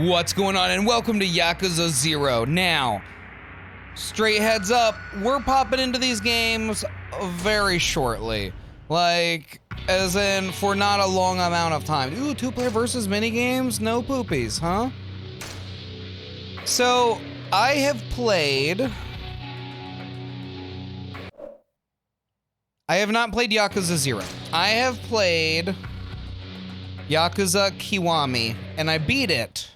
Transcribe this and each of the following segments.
What's going on, and welcome to Yakuza 0. Now, straight heads up, we're popping into these games very shortly. Like, as in, for not a long amount of time. Ooh, two-player versus minigames? No poopies, huh? So, I have not played Yakuza 0. I have played Yakuza Kiwami, and I beat it.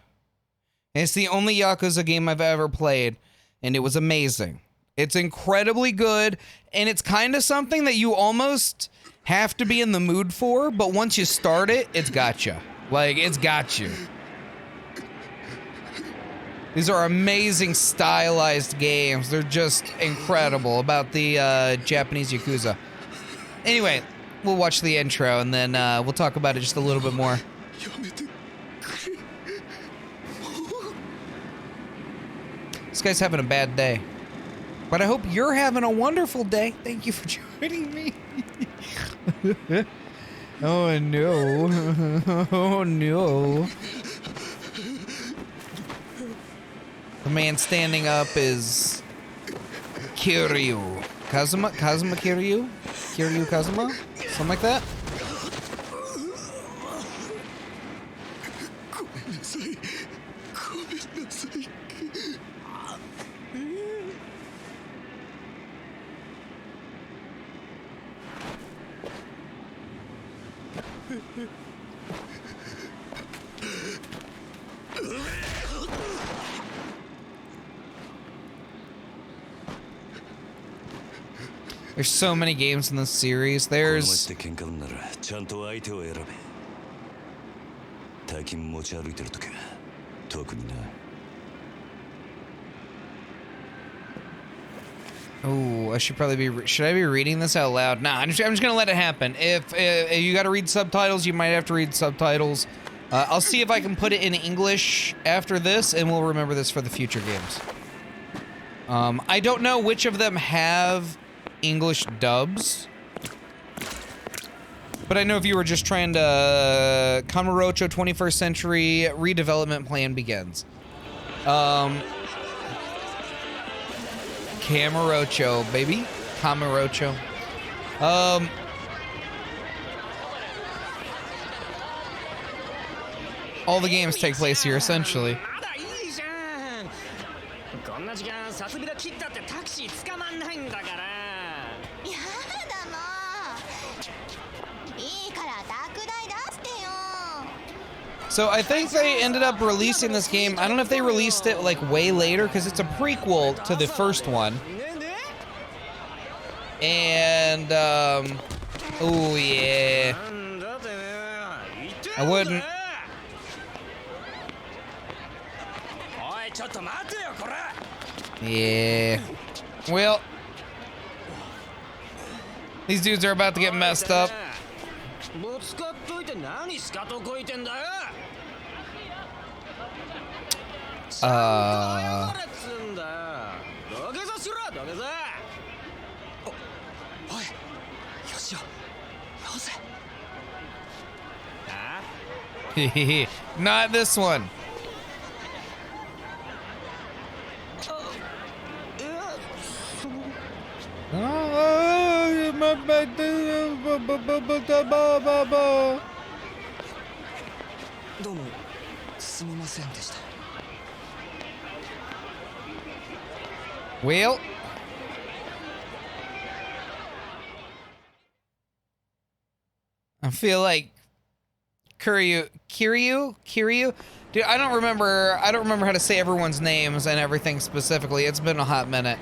It's the only Yakuza game I've ever played, and it was amazing. It's incredibly good, and it's kind of something that you almost have to be in the mood for, but once you start it, it's gotcha. Like, it's got you. These are amazing stylized games. They're just incredible about the Japanese Yakuza. Anyway, we'll watch the intro, and then we'll talk about it just a little bit more. This guy's having a bad day. But I hope you're having a wonderful day. Thank you for joining me. Oh no. Oh no. The man standing up is Kiryu. Kazuma Kiryu? Kiryu Kazuma? Something like that? There's so many games in this series. There's... Oh, I should probably be... Should I be reading this out loud? Nah, I'm just gonna let it happen. If you gotta read subtitles, you might have to read subtitles. I'll see if I can put it in English after this, and we'll remember this for the future games. I don't know which of them have English dubs, but I know if you were just trying to Kamurocho 21st Century redevelopment plan begins. Kamurocho, baby. Kamurocho. All the games take place here, essentially. So I think they ended up releasing this game. I don't know if they released it like way later because it's a prequel to the first one. And oh yeah, I wouldn't. Yeah. Well, these dudes are about to get messed up. Not this one. Well, I feel like Kiryu, dude. I don't remember how to say everyone's names and everything specifically. It's been a hot minute.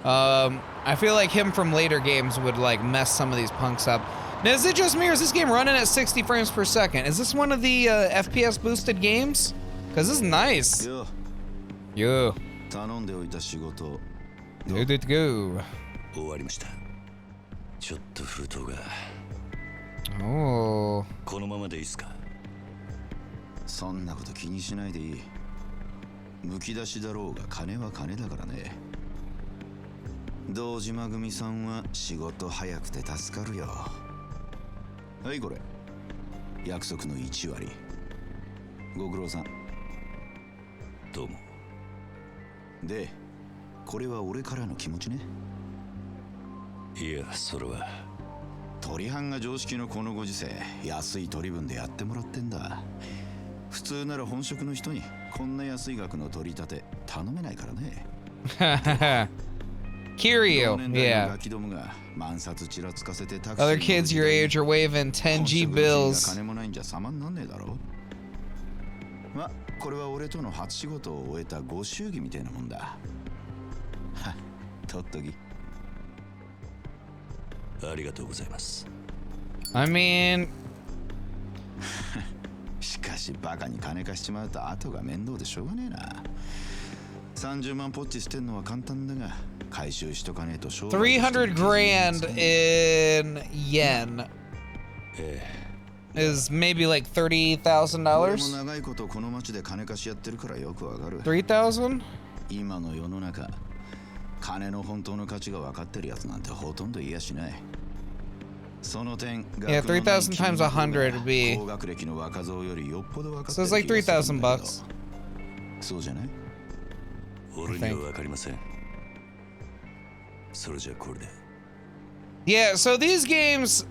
I feel like him from later games would like mess some of these punks up. Now, is it just me or is this game running at 60 frames per second? Is this one of the FPS boosted games? Cause this is nice. Yo. Good to go. Oh. そんなこと気にしないでいい。むき出しだろうが金は金だからね。堂島組さんは仕事早くて助かるよ。はいこれ。約束の1割。ご苦労さん。どうも。で、これは俺からの気持ちね。いや、それは鳥飯が常識のこのご時世、安い取り分でやってもらってんだ。普通なら本職の人にこんな安い額の取り立て頼めないからね。Kiryu, 同年代の yeah. ガキどもが万札ちらつかせてタクシー Other kids your age are waving 10G 本職の人が bills. 金もないんじゃ様になんねえだろ。ま、これは俺との初仕事を終えたご祝儀みたいなもんだ。は、とっとき。ありがとうございます。I mean, しかしバカに金貸しちまうと後が面倒でしょうがねえな。30万ポッチしてんのは簡単だが、回収しとかねえと商売300 grand in yen is maybe like 俺も $30,000. 長いことこの町で金貸しやってるからよくわかる。 3,000? 今の世の中、金の本当の価値が分かってるやつなんてほとんどいやしない。その点、 Yeah, 3,000 times 100 would be. 高学歴の若造よりよっぽど分かって So る it's like 気がするんだけど。 $3,000 bucks. そうじゃない？俺にはわかりません。それじゃこれで。Yeah, so these games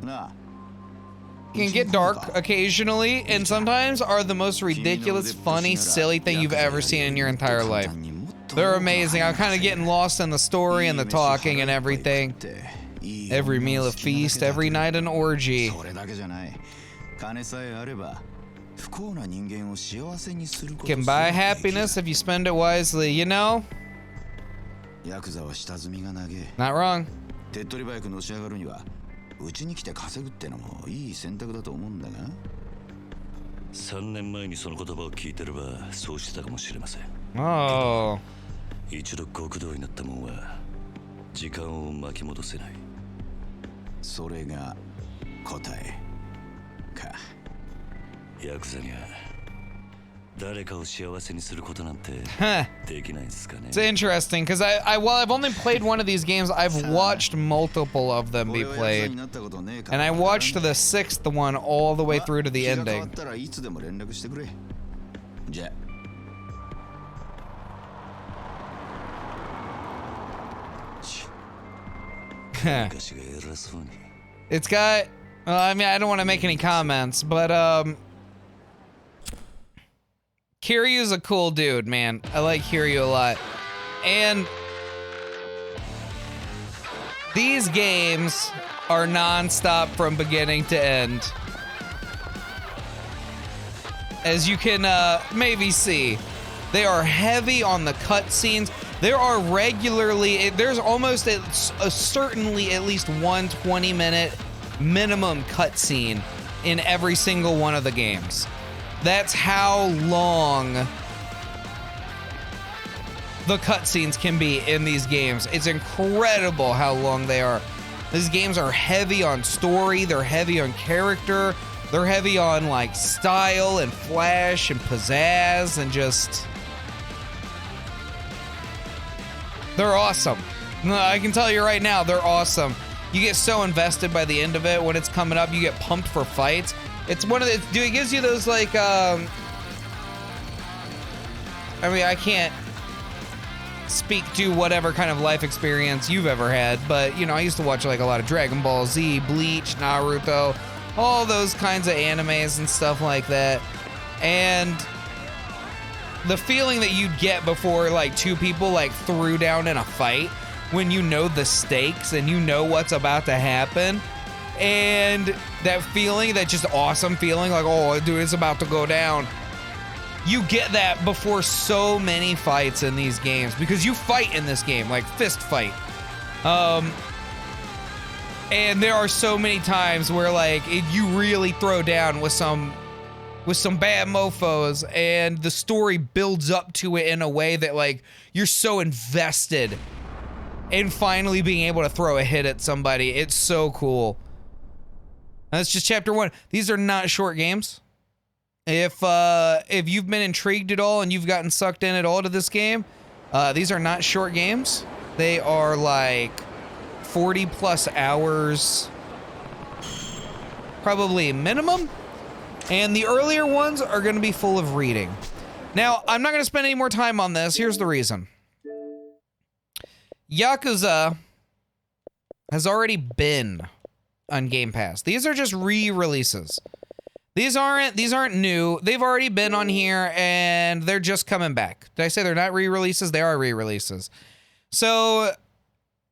なあ、 can get dark occasionally and sometimes are the most ridiculous, funny, silly thing you've ever seen in your entire life. They're amazing. I'm kind of getting lost in the story and the talking and everything. Every meal a feast, every night an orgy. それだけじゃない。金さえあれば不幸な人間を幸せにすること Can buy happiness if you spend it wisely, you know? ヤクザは下積みが長え。 Not wrong. 手っ取り早くのし上がるにはうちに来て稼ぐってのもいい選択だと思うんだが。3年前にその言葉を聞いてればそうしてたかもしれません。 Oh. 一度極道になったもんは時間を巻き戻せない。それが答えか。ヤクザには誰かを幸せにすることなんて Huh. できないんですかね。 It's interesting because while I've only played one of these games, I've watched multiple of them be played. And I watched the 6th one all the way through to the ending. いつでも連絡してくれ。じゃあ。昔が偉そうに。 It's got, well, I mean, I don't want to make any comments, but Kiryu's a cool dude, man. I like Kiryu a lot. And these games are non-stop from beginning to end. As you can maybe see, they are heavy on the cutscenes. There are regularly, there's almost certainly at least one 20-minute minimum cutscene in every single one of the games. That's how long the cutscenes can be in these games. It's incredible how long they are. These games are heavy on story, they're heavy on character, they're heavy on like style and flash and pizzazz and just... They're awesome. I can tell you right now, they're awesome. You get so invested by the end of it. When it's coming up, you get pumped for fights. It's one of the, dude, it gives you those like, I mean, I can't speak to whatever kind of life experience you've ever had, but you know, I used to watch like a lot of Dragon Ball Z, Bleach, Naruto, all those kinds of animes and stuff like that. And the feeling that you'd get before like two people like threw down in a fight, when you know the stakes and you know what's about to happen, and that feeling, that just awesome feeling like, oh dude, it's about to go down. You get that before so many fights in these games, because you fight in this game, like fist fight. And there are so many times where like you really throw down with some bad mofos, and the story builds up to it in a way that like you're so invested in finally being able to throw a hit at somebody. It's so cool. That's just chapter 1. These are not short games. If you've been intrigued at all and you've gotten sucked in at all to this game, these are not short games. They are like 40 plus hours, probably minimum. And the earlier ones are going to be full of reading. Now, I'm not going to spend any more time on this. Here's the reason. Yakuza has already been on Game Pass. These are just re-releases. These aren't new. They've already been on here and they're just coming back. Did I say they're not re-releases? They are re-releases. So,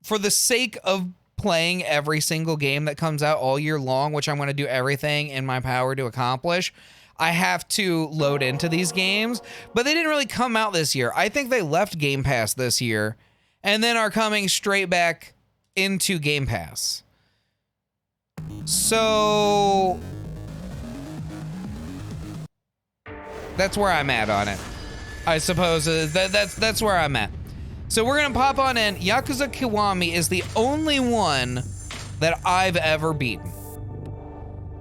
for the sake of playing every single game that comes out all year long, which I'm going to do everything in my power to accomplish, I have to load into these games, but they didn't really come out this year. I think they left Game Pass this year and then are coming straight back into Game Pass. So that's where I'm at on it. I suppose that's where I'm at. So we're gonna pop on in. Yakuza Kiwami is the only one that I've ever beaten.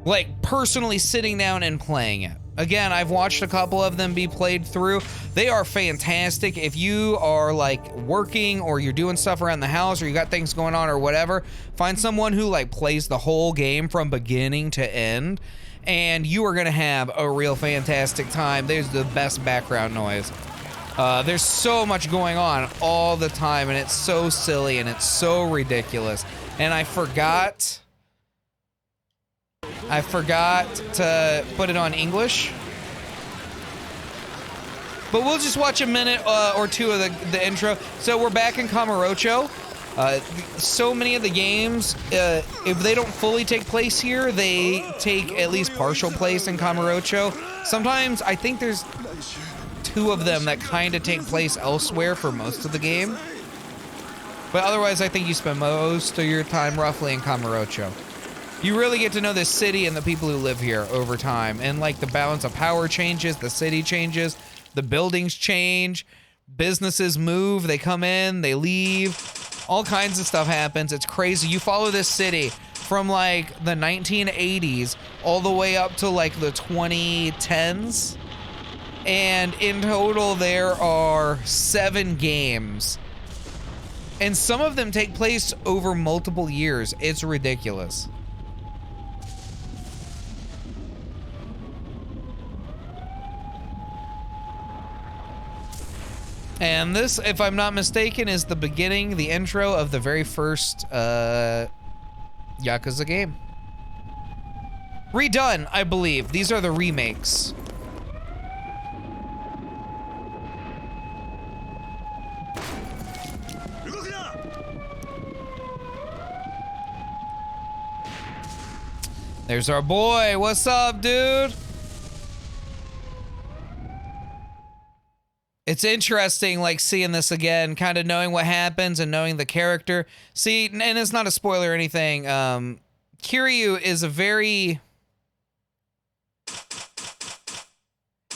Like, personally sitting down and playing it. Again, I've watched a couple of them be played through. They are fantastic. If you are like working or you're doing stuff around the house or you got things going on or whatever, find someone who like plays the whole game from beginning to end and you are gonna have a real fantastic time. There's the best background noise. There's so much going on all the time and it's so silly and it's so ridiculous. And I forgot to put it on English. But we'll just watch a minute or two of the intro. So we're back in Kamurocho. So many of the games, if they don't fully take place here, they take at least partial place in Kamurocho. Sometimes I think there's 2 of them that kind of take place elsewhere for most of the game. But otherwise, I think you spend most of your time roughly in Kamurocho. You really get to know this city and the people who live here over time. And like the balance of power changes, the city changes, the buildings change, businesses move, they come in, they leave, all kinds of stuff happens. It's crazy. You follow this city from like the 1980s all the way up to like the 2010s. And in total, there are 7 games. And some of them take place over multiple years. It's ridiculous. And this, if I'm not mistaken, is the beginning, the intro of the very first Yakuza game. Redone, I believe. These are the remakes. There's our boy. What's up, dude? It's interesting, like, seeing this again, kind of knowing what happens and knowing the character. See, and it's not a spoiler or anything. Kiryu is a very...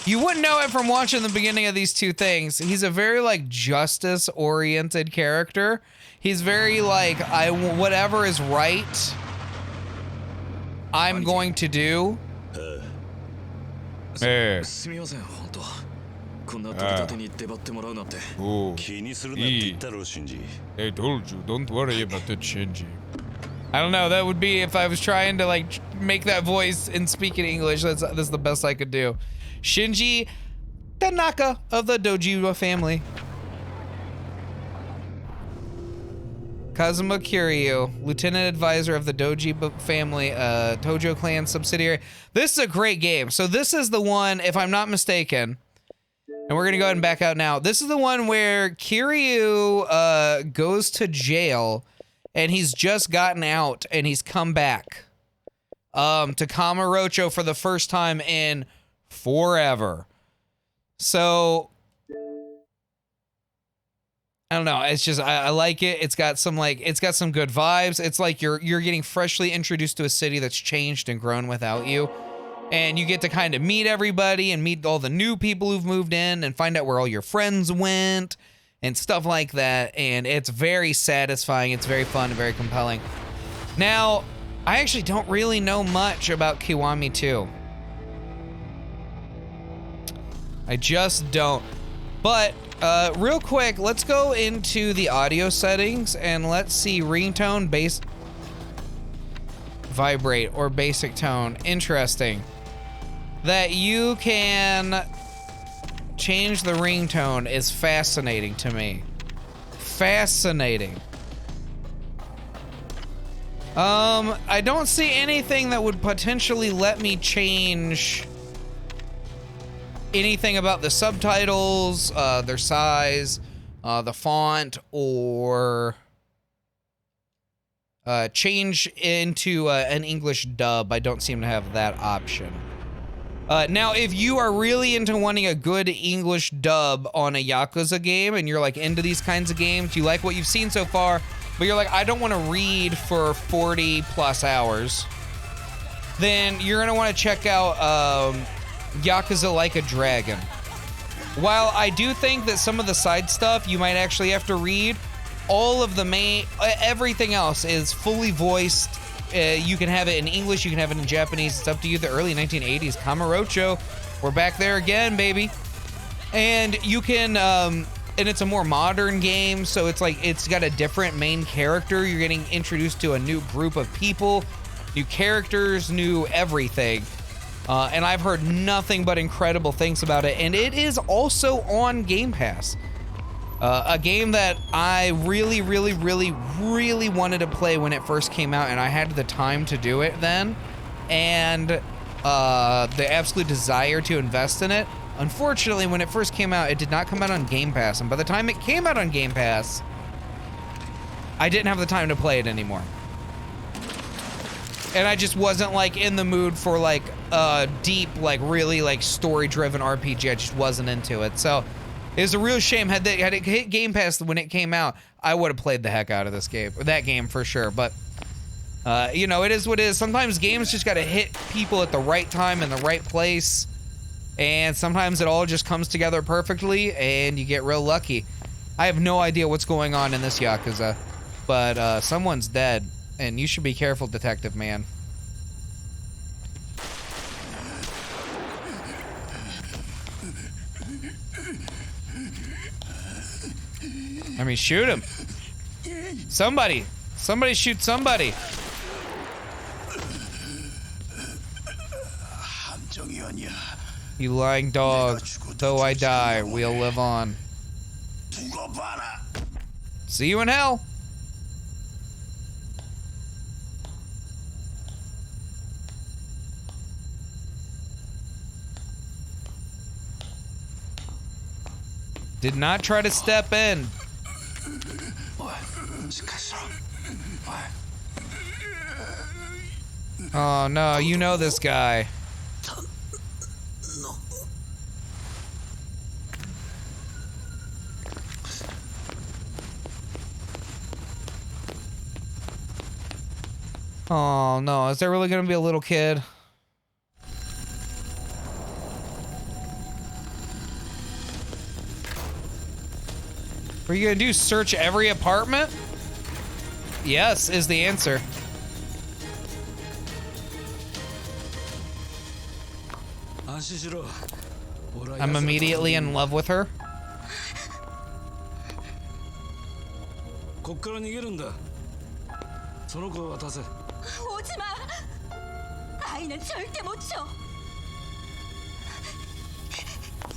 You wouldn't know it from watching the beginning of these 2 things. He's a very, like, justice-oriented character. He's very, like, whatever is right, I'm going to do. Hey. I told you, don't worry about the Shinji. I don't know, that would be if I was trying to like make that voice and speak in English. That's the best I could do. Shinji Tanaka of the Dojiwa family. Kazuma Kiryu, Lieutenant Advisor of the Doji family, Tojo clan subsidiary. This is a great game. So this is the one, if I'm not mistaken, and we're gonna go ahead and back out now. This is the one where Kiryu goes to jail, and he's just gotten out, and he's come back to Kamurocho for the first time in forever. So... I don't know. It's just I like it. It's got some good vibes. It's like you're getting freshly introduced to a city that's changed and grown without you, and you get to kind of meet everybody and meet all the new people who've moved in and find out where all your friends went and stuff like that. And it's very satisfying. It's very fun and very compelling. Now, I actually don't really know much about Kiwami 2. I just don't. But real quick, let's go into the audio settings and let's see ringtone, bass, vibrate, or basic tone. Interesting. That you can Change the ringtone is fascinating to me. Fascinating. I don't see anything that would potentially let me change anything about the subtitles, their size, the font, or change into an English dub. I don't seem to have that option. Now, if you are really into wanting a good English dub on a Yakuza game, and you're like into these kinds of games, you like what you've seen so far, but you're like, I don't want to read for 40 plus hours, then you're gonna want to check out Yakuza Like a Dragon. While I do think that some of the side stuff you might actually have to read, all of the main, everything else is fully voiced. You can have it in English, you can have it in Japanese, it's up to you. The early 1980s, Kamurocho, we're back there again, baby. And you can, and it's a more modern game, so it's like, it's got a different main character. You're getting introduced to a new group of people, new characters, new everything. And I've heard nothing but incredible things about it, and it is also on Game Pass. A game that I really wanted to play when it first came out, and I had the time to do it then, and the absolute desire to invest in it. Unfortunately, when it first came out, it did not come out on Game Pass, and by the time it came out on Game Pass, I didn't have the time to play it anymore. And I just wasn't like in the mood for like deep, like really like story-driven RPG. I just wasn't into it. So it was a real shame. Had it hit Game Pass when it came out, I would have played the heck out of this game, or that game for sure. But you know, it is what it is. Sometimes games just got to hit people at the right time in the right place, and sometimes it all just comes together perfectly, and you get real lucky. I have no idea what's going on in this Yakuza, but someone's dead. And you should be careful, Detective Man. I mean, shoot him. Somebody shoot somebody. You lying dog. Though I die, we'll live on. See you in hell. Did not try to step in. Oh no, you know this guy. Oh no, is there really gonna be a little kid? What are you gonna do, search every apartment? Yes, is the answer. I'm immediately in love with her.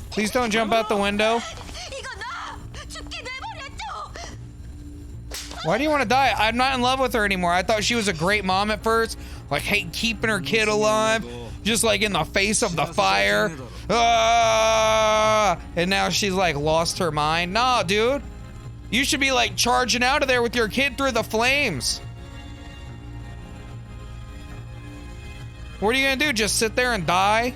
Please don't jump out the window. Why do you want to die? I'm not in love with her anymore. I thought she was a great mom at first. Like, hate keeping her kid alive. Just like in the face of the fire. Ah! And now she's like lost her mind. Nah, dude. You should be like charging out of there with your kid through the flames. What are you gonna do? Just sit there and die?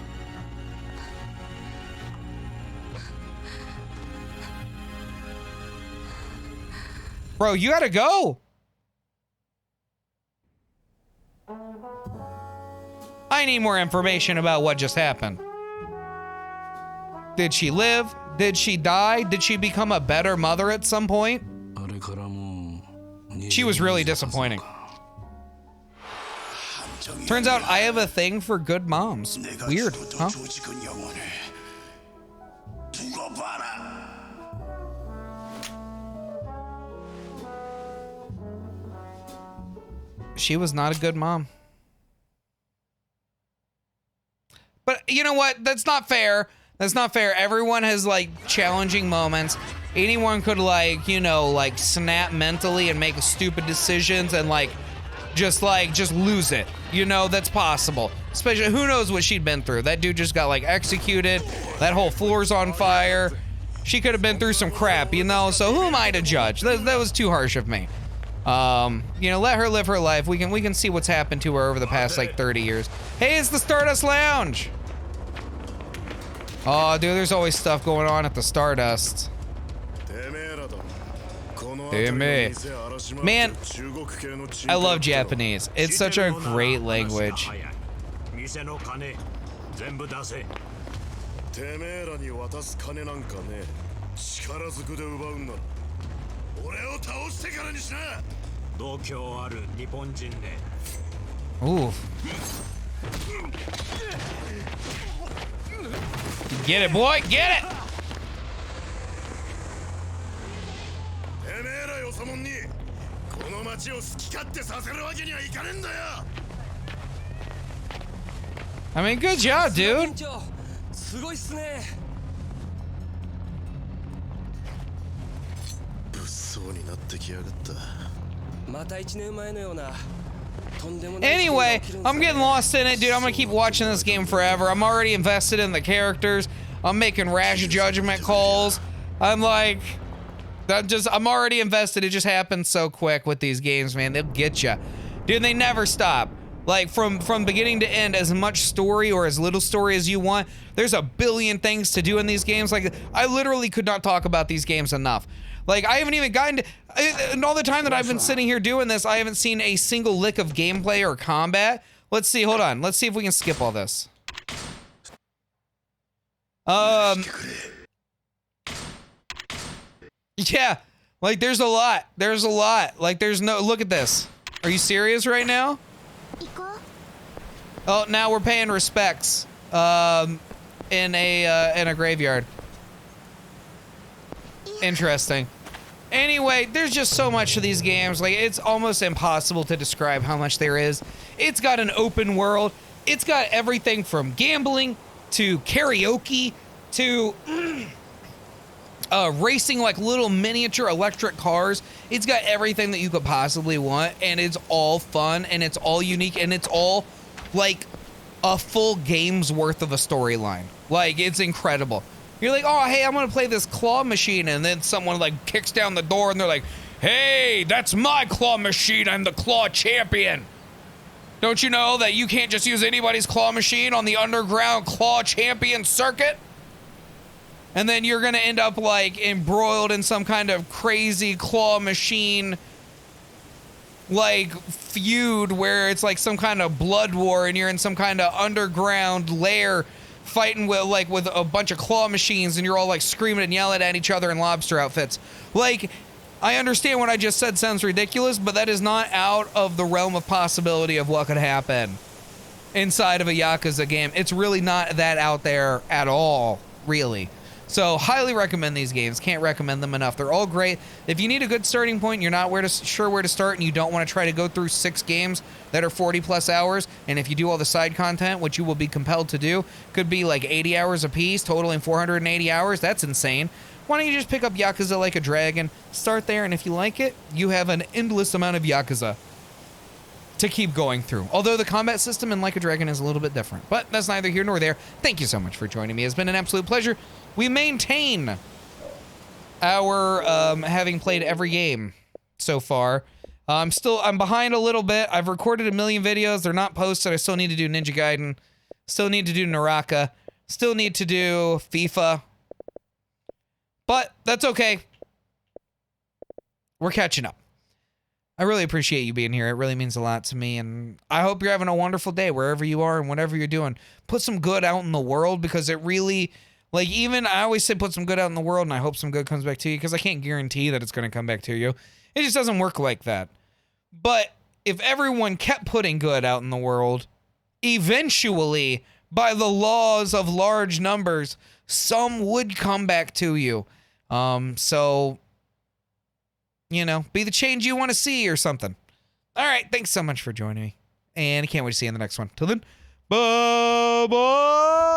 Bro, you gotta go. I need more information about what just happened. Did she live? Did she die? Did she become a better mother at some point? She was really disappointing. Turns out I have a thing for good moms. Weird, huh? She was not a good mom. But you know what? That's not fair, That's not fair. Everyone has like challenging moments. Anyone could like, you know, like snap mentally and make stupid decisions and like just lose it. You know, that's possible. Especially, who knows what she'd been through. That dude just got like executed. That whole floor's on fire. She could have been through some crap, you know? So who am I to judge? That was too harsh of me. You know, let her live her life. We can see what's happened to her over the past like 30 years. Hey, it's the Stardust Lounge. Oh, dude, there's always stuff going on at the Stardust. Man, I love Japanese. It's such a great language. Ooh. Get it, boy, get it! I mean, good job, dude. Anyway, I'm getting lost in it, dude. I'm gonna keep watching this game forever. I'm already invested in the characters. I'm making rash judgment calls. I'm already invested. It just happens so quick with these games, man. They'll get you. Dude, they never stop. Like, from beginning to end, as much story or as little story as you want. There's a billion things to do in these games. Like, I literally could not talk about these games enough. Like, I haven't even gotten to... And all the time that I've been sitting here doing this, I haven't seen a single lick of gameplay or combat. Let's see, hold on. Let's see if we can skip all this. Yeah, like, there's a lot. There's a lot. Like, there's no... Look at this. Are you serious right now? Oh, now we're paying respects. In a graveyard. Interesting. Anyway, there's just so much to these games. Like, it's almost impossible to describe how much there is. It's got an open world. It's got everything from gambling to karaoke to racing like little miniature electric cars. It's got everything that you could possibly want, and it's all fun, and it's all unique, and it's all like a full game's worth of a storyline. Like, it's incredible. You're like, oh, hey, I'm gonna play this claw machine, and then someone like kicks down the door and they're like, hey, that's my claw machine, I'm the claw champion. Don't you know that you can't just use anybody's claw machine on the underground claw champion circuit? And then you're gonna end up like embroiled in some kind of crazy claw machine like feud where it's like some kind of blood war and you're in some kind of underground lair fighting with a bunch of claw machines and you're all like screaming and yelling at each other in lobster outfits. Like, I understand what I just said sounds ridiculous, but that is not out of the realm of possibility of what could happen inside of a Yakuza game. It's really not that out there at all, really. So, highly recommend these games. Can't recommend them enough. They're all great. If you need a good starting point, you're not sure where to start, and you don't want to try to go through 6 games that are 40-plus hours, and if you do all the side content, which you will be compelled to do, could be like 80 hours apiece, totaling 480 hours. That's insane. Why don't you just pick up Yakuza Like a Dragon, start there, and if you like it, you have an endless amount of Yakuza to keep going through. Although the combat system in Like a Dragon is a little bit different. But that's neither here nor there. Thank you so much for joining me. It's been an absolute pleasure. We maintain our having played every game so far. I'm behind a little bit. I've recorded a million videos. They're not posted. I still need to do Ninja Gaiden. Still need to do Naraka. Still need to do FIFA. But that's okay. We're catching up. I really appreciate you being here. It really means a lot to me, and I hope you're having a wonderful day wherever you are and whatever you're doing. Put some good out in the world, because it really, like, even I always say put some good out in the world, and I hope some good comes back to you, because I can't guarantee that it's going to come back to you. It just doesn't work like that. But if everyone kept putting good out in the world, eventually, by the laws of large numbers, some would come back to you. So, you know, be the change you want to see or something. All right, thanks so much for joining me, and I can't wait to see you in the next one. Till then, bye-bye!